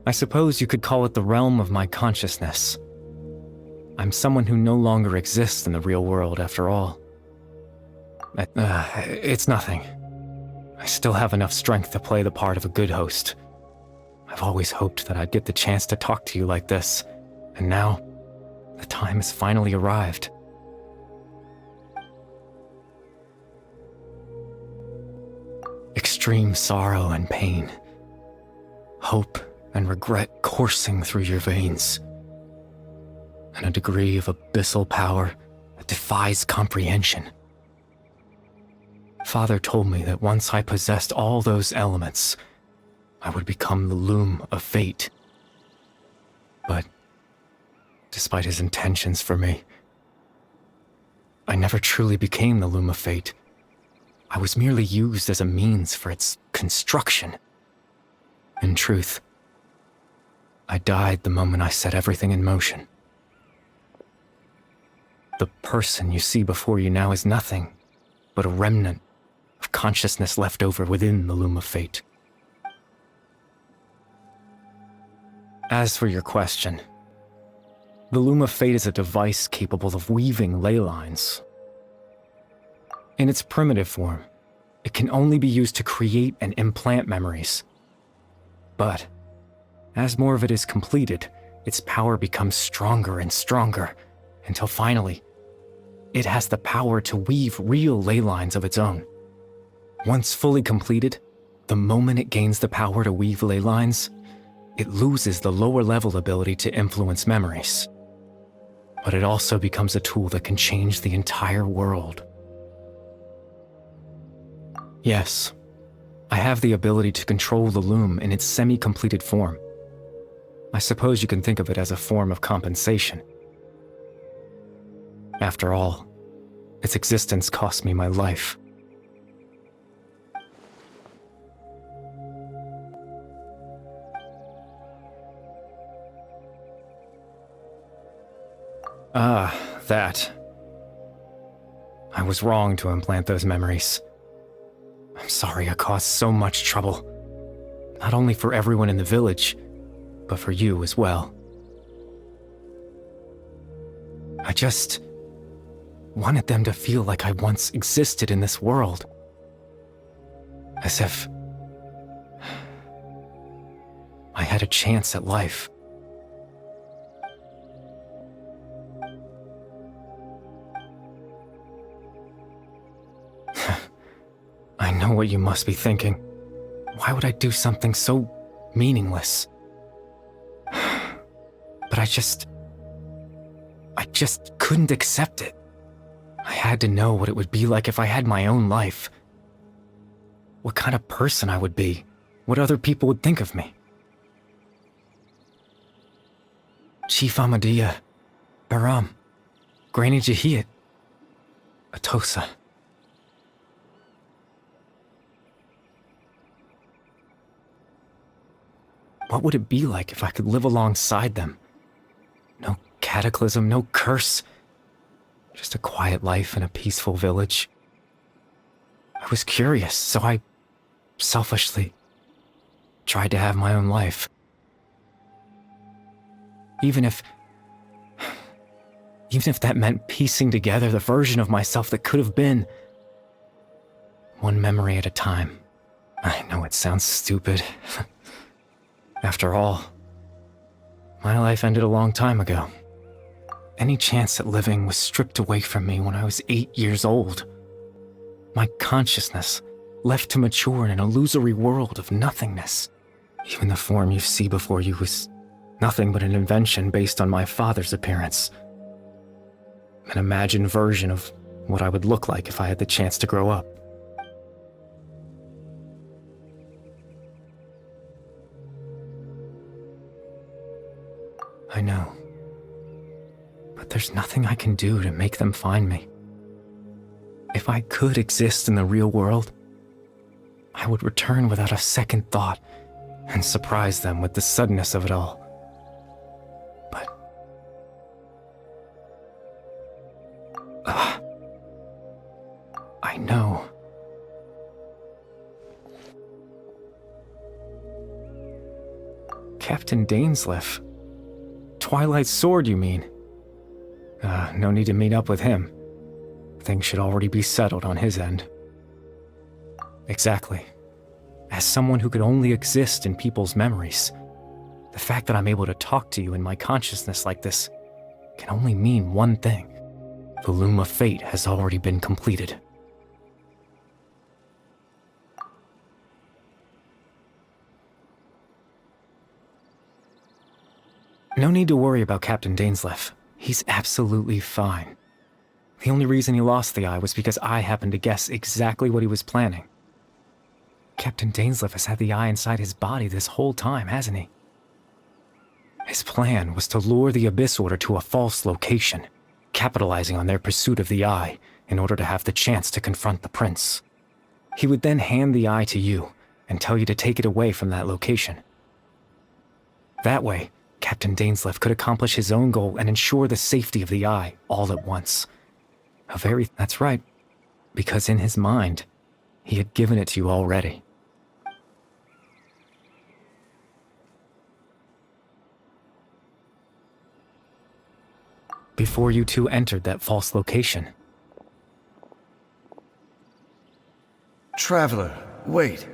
I suppose you could call it the realm of my consciousness. I'm someone who no longer exists in the real world, after all. It's nothing. I still have enough strength to play the part of a good host. I've always hoped that I'd get the chance to talk to you like this, and now, the time has finally arrived. Extreme sorrow and pain, hope and regret coursing through your veins, and a degree of abyssal power that defies comprehension. Father told me that once I possessed all those elements, I would become the loom of fate. But, despite his intentions for me, I never truly became the loom of fate. I was merely used as a means for its construction. In truth, I died the moment I set everything in motion. The person you see before you now is nothing but a remnant of consciousness left over within the loom of fate. As for your question, the loom of fate is a device capable of weaving ley lines. In its primitive form, it can only be used to create and implant memories. But, as more of it is completed, its power becomes stronger and stronger, until finally, it has the power to weave real ley lines of its own. Once fully completed, the moment it gains the power to weave ley lines, it loses the lower level ability to influence memories. But it also becomes a tool that can change the entire world. Yes, I have the ability to control the loom in its semi-completed form. I suppose you can think of it as a form of compensation. After all, its existence cost me my life. That. I was wrong to implant those memories. I'm sorry I caused so much trouble. Not only for everyone in the village, but for you as well. I just wanted them to feel like I once existed in this world. As if I had a chance at life. I know what you must be thinking. Why would I do something so meaningless? But I just couldn't accept it. I had to know what it would be like if I had my own life. What kind of person I would be. What other people would think of me. Chief Amadia, Baram, Granny Jahiyat, Atosa. What would it be like if I could live alongside them? No cataclysm, no curse. Just a quiet life in a peaceful village. I was curious, so I selfishly tried to have my own life. Even if that meant piecing together the version of myself that could have been. One memory at a time. I know it sounds stupid. After all, my life ended a long time ago. Any chance at living was stripped away from me when I was 8 years old. My consciousness left to mature in an illusory world of nothingness. Even the form you see before you was nothing but an invention based on my father's appearance. An imagined version of what I would look like if I had the chance to grow up. I know. But there's nothing I can do to make them find me. If I could exist in the real world, I would return without a second thought and surprise them with the suddenness of it all. But I know. Captain Dainsleif. Twilight's sword, you mean? No need to meet up with him. Things should already be settled on his end. Exactly. As someone who could only exist in people's memories, the fact that I'm able to talk to you in my consciousness like this can only mean one thing. The loom of fate has already been completed. No need to worry about Captain Dainsleif. He's absolutely fine. The only reason he lost the eye was because I happened to guess exactly what he was planning. Captain Dainsleif has had the eye inside his body this whole time, hasn't he? His plan was to lure the Abyss Order to a false location, capitalizing on their pursuit of the eye in order to have the chance to confront the prince. He would then hand the eye to you and tell you to take it away from that location. That way, Captain Dainsleif could accomplish his own goal and ensure the safety of the eye all at once. That's right, because in his mind, he had given it to you already. Before you two entered that false location. Traveler, wait.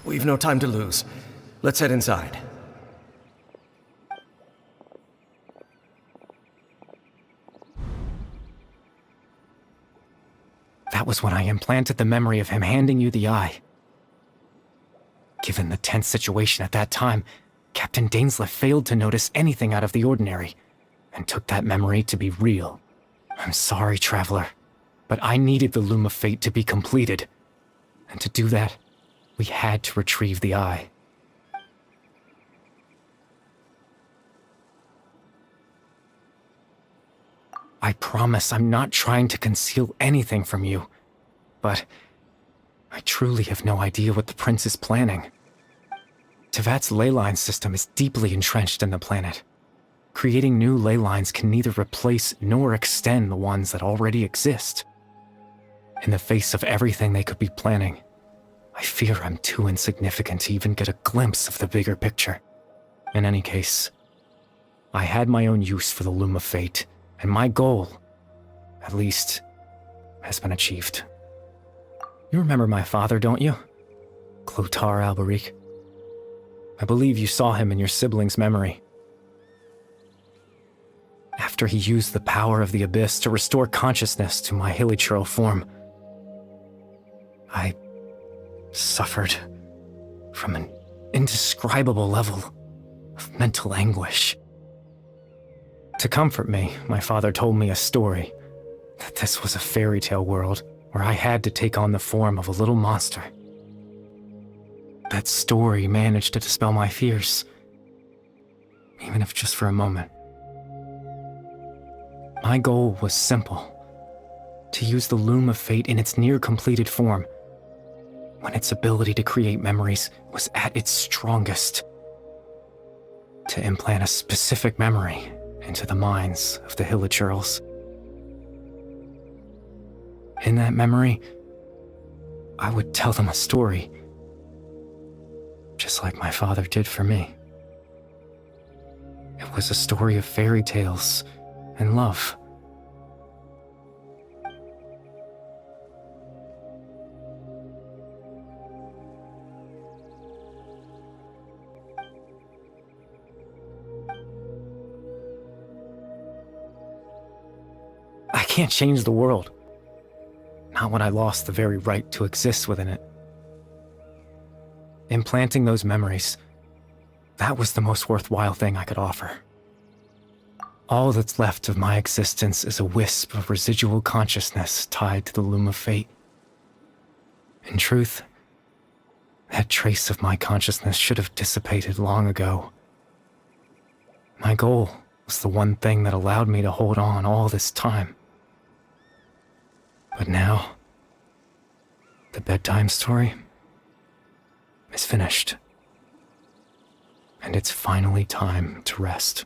We've no time to lose. Let's head inside. That was when I implanted the memory of him handing you the eye. Given the tense situation at that time, Captain Dainsleif failed to notice anything out of the ordinary, and took that memory to be real. I'm sorry, Traveler, but I needed the Loom of Fate to be completed. And to do that, we had to retrieve the eye. I promise I'm not trying to conceal anything from you, but I truly have no idea what the prince is planning. Teyvat's ley line system is deeply entrenched in the planet. Creating new ley lines can neither replace nor extend the ones that already exist. In the face of everything they could be planning, I fear I'm too insignificant to even get a glimpse of the bigger picture. In any case, I had my own use for the Loom of Fate, and my goal, at least, has been achieved. You remember my father, don't you? Clotar Alberic. I believe you saw him in your sibling's memory. After he used the power of the Abyss to restore consciousness to my hilichurl form, I suffered from an indescribable level of mental anguish. To comfort me, my father told me a story, that this was a fairy tale world where I had to take on the form of a little monster. That story managed to dispel my fears, even if just for a moment. My goal was simple, to use the Loom of Fate in its near-completed form, when its ability to create memories was at its strongest, to implant a specific memory into the minds of the hilichurls. In that memory, I would tell them a story, just like my father did for me. It was a story of fairy tales and love. I can't change the world. Not when I lost the very right to exist within it. Implanting those memories, that was the most worthwhile thing I could offer. All that's left of my existence is a wisp of residual consciousness tied to the Loom of Fate. In truth, that trace of my consciousness should have dissipated long ago. My goal was the one thing that allowed me to hold on all this time. But now, the bedtime story is finished. And it's finally time to rest.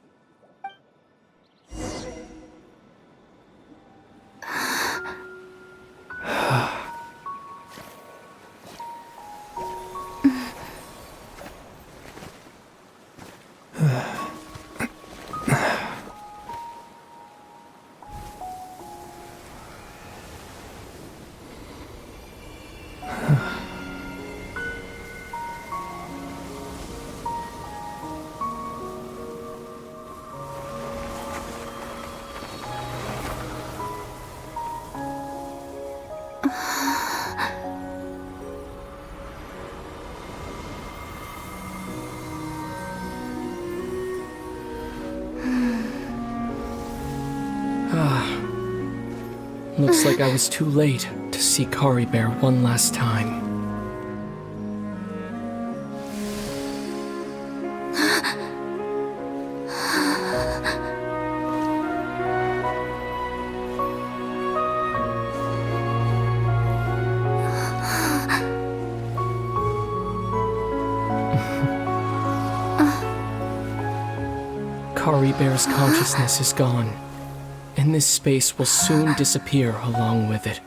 Looks like I was too late to see Kari Bear one last time. Kari Bear's consciousness is gone, and this space will soon disappear along with it.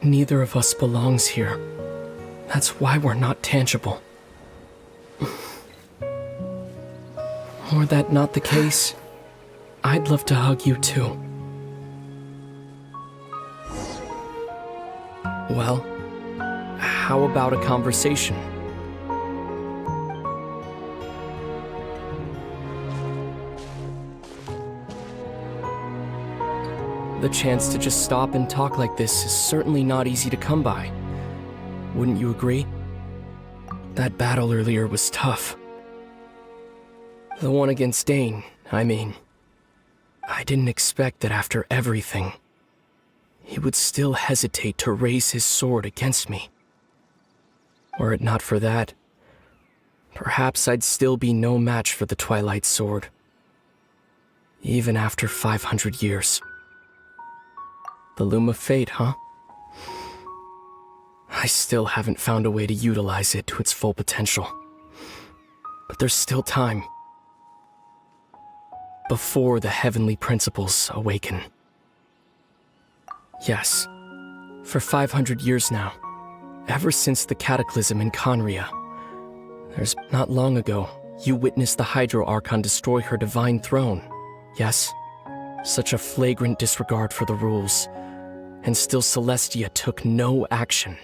Neither of us belongs here. That's why we're not tangible. Were that not the case, I'd love to hug you too. Well, how about a conversation? The chance to just stop and talk like this is certainly not easy to come by. Wouldn't you agree? That battle earlier was tough. The one against Dane, I mean. I didn't expect that after everything, he would still hesitate to raise his sword against me. Were it not for that, perhaps I'd still be no match for the Twilight Sword. Even after 500 years. The Loom of Fate, huh? I still haven't found a way to utilize it to its full potential. But there's still time. Before the heavenly principles awaken. Yes, for 500 years now, ever since the cataclysm in Conria, there's not long ago, you witnessed the Hydro Archon destroy her divine throne, yes? Such a flagrant disregard for the rules. And still Celestia took no action.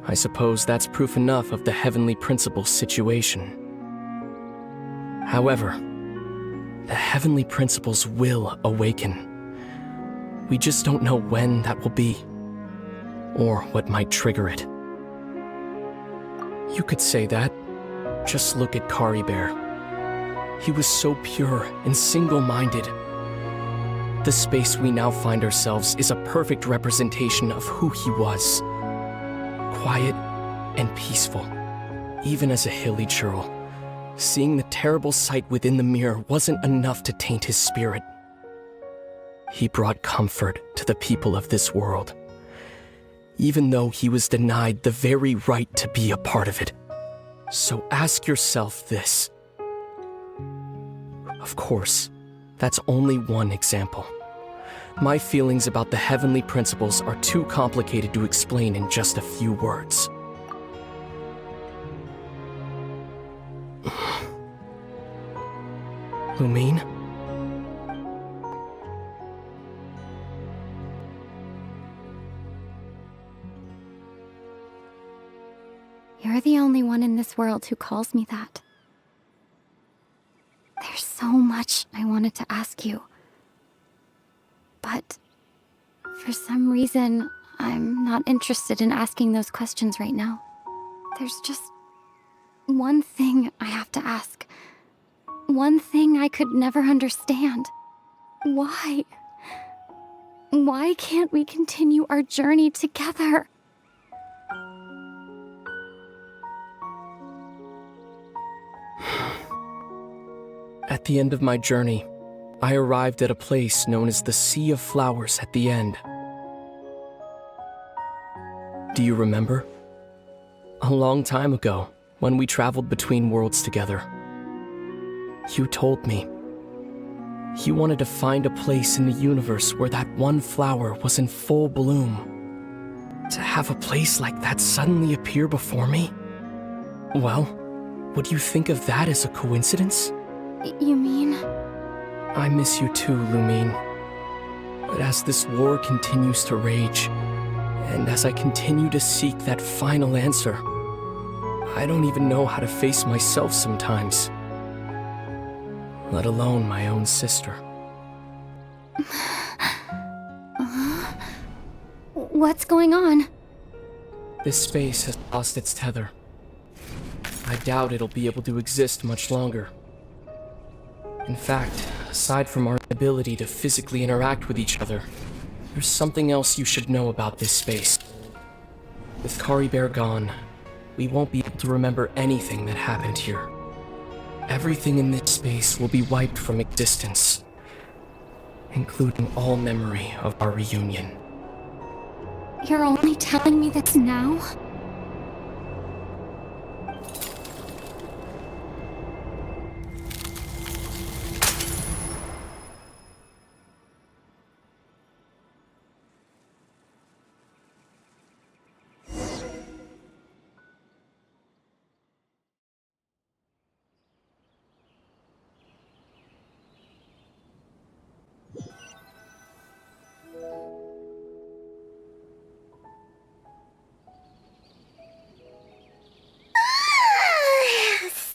I suppose that's proof enough of the heavenly principles situation. However, the heavenly principles will awaken. We just don't know when that will be, or what might trigger it. You could say that. Just look at Kari Bear. He was so pure and single-minded. The space we now find ourselves is a perfect representation of who he was. Quiet and peaceful, even as a hilly churl. Seeing the terrible sight within the mirror wasn't enough to taint his spirit. He brought comfort to the people of this world, even though he was denied the very right to be a part of it. So ask yourself this. Of course, that's only one example. My feelings about the heavenly principles are too complicated to explain in just a few words. Lumine? You're the only one in this world who calls me that. There's so much I wanted to ask you. But for some reason, I'm not interested in asking those questions right now. There's just one thing I have to ask. One thing I could never understand. Why? Why can't we continue our journey together? At the end of my journey, I arrived at a place known as the Sea of Flowers at the end. Do you remember? A long time ago, when we traveled between worlds together, you told me you wanted to find a place in the universe where that one flower was in full bloom. To have a place like that suddenly appear before me? Well, would you think of that as a coincidence? You mean? I miss you too, Lumine. But as this war continues to rage, and as I continue to seek that final answer, I don't even know how to face myself sometimes. Let alone my own sister. What's going on? This space has lost its tether. I doubt it'll be able to exist much longer. In fact, aside from our ability to physically interact with each other, there's something else you should know about this space. With Caribert gone, we won't be able to remember anything that happened here. Everything in this space will be wiped from existence, including all memory of our reunion. You're only telling me this now?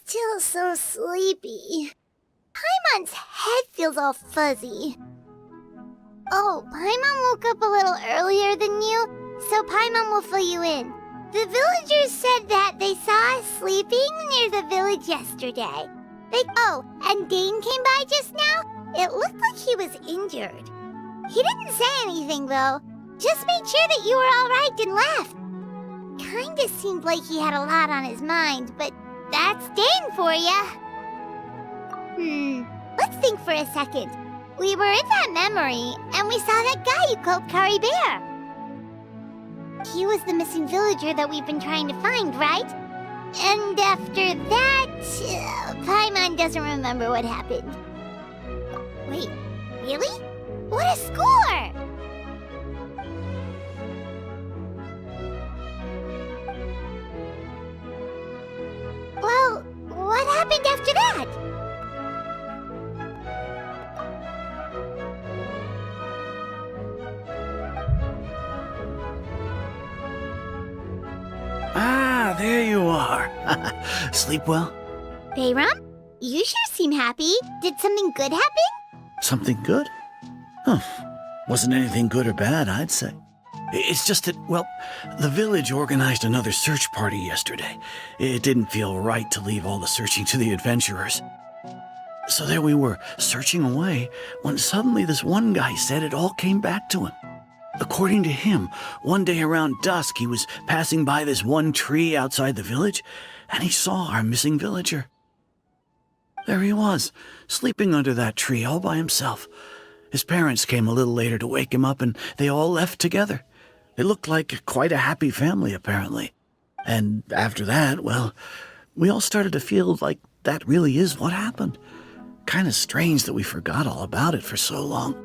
Still so sleepy. Paimon's head feels all fuzzy. Oh, Paimon woke up a little earlier than you, so Paimon will fill you in. The villagers said that they saw us sleeping near the village yesterday. And Dane came by just now. It looked like he was injured. He didn't say anything, though. Just made sure that you were all right and left. Kinda seemed like he had a lot on his mind, but that's Dane for ya. Let's think for a second. We were in that memory, and we saw that guy you called Caribert. He was the missing villager that we've been trying to find, right? And after that, Paimon doesn't remember what happened. Wait, really? What a score! Well, what happened after that? Ah, there you are. Sleep well? Bayram, you sure seem happy. Did something good happen? Something good? Huh. Wasn't anything good or bad, I'd say. It's just that, well, the village organized another search party yesterday. It didn't feel right to leave all the searching to the adventurers. So there we were, searching away, when suddenly this one guy said it all came back to him. According to him, one day around dusk he was passing by this one tree outside the village, and he saw our missing villager. There he was, sleeping under that tree all by himself. His parents came a little later to wake him up, and they all left together. It looked like quite a happy family, apparently. And after that, well, we all started to feel like that really is what happened. Kind of strange that we forgot all about it for so long.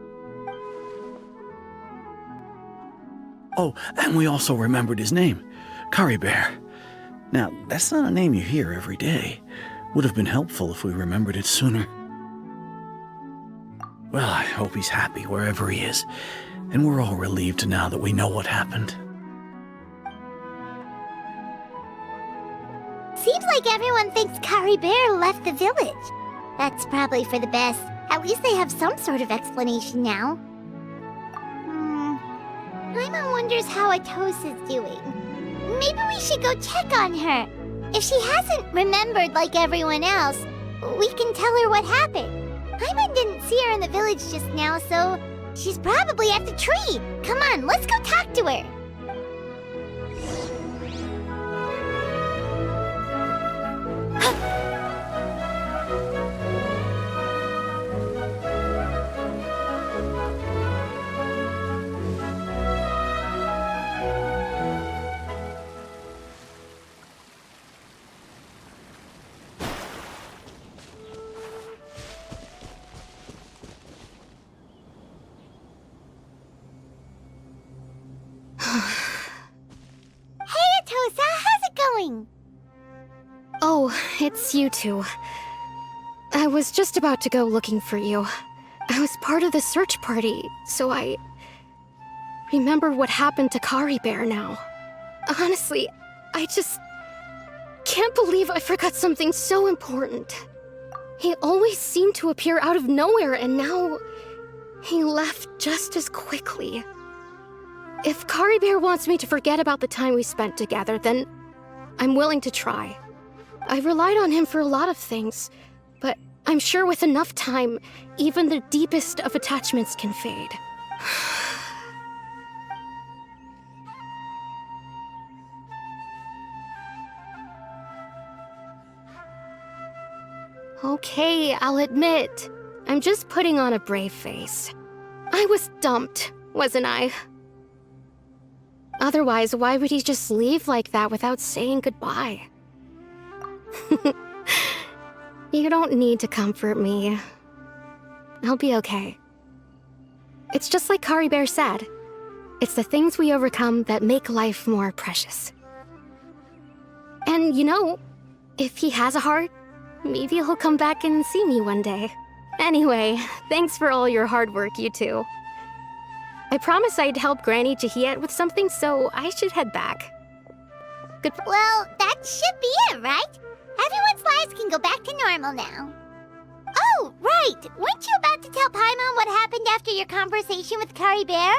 Oh, and we also remembered his name, Caribert. Now, that's not a name you hear every day. Would have been helpful if we remembered it sooner. Well, I hope he's happy wherever he is, and we're all relieved now that we know what happened. Seems like everyone thinks Caribert left the village. That's probably for the best. At least they have some sort of explanation now. Paimon wonders how Atos is doing. Maybe we should go check on her. If she hasn't remembered like everyone else, we can tell her what happened. Paimon didn't see her in the village just now, so she's probably at the tree. Come on, let's go talk to her. Oh, it's you two. I was just about to go looking for you. I was part of the search party, so I remember what happened to Caribert now. Honestly, I just can't believe I forgot something so important. He always seemed to appear out of nowhere, and now he left just as quickly. If Caribert wants me to forget about the time we spent together, then I'm willing to try. I relied on him for a lot of things, but I'm sure with enough time, even the deepest of attachments can fade. Okay, I'll admit. I'm just putting on a brave face. I was dumped, wasn't I? Otherwise, why would he just leave like that without saying goodbye? You don't need to comfort me. I'll be okay. It's just like Kari Bear said. It's the things we overcome that make life more precious. And you know, if he has a heart, maybe he'll come back and see me one day. Anyway, thanks for all your hard work, you two. I promised I'd help Granny Jahiet with something, so I should head back. Goodbye. Well, that should be it, right? Everyone's lives can go back to normal now. Oh, right! Weren't you about to tell Paimon what happened after your conversation with Kari Bear?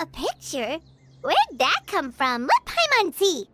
A picture? Where'd that come from? Let Paimon see.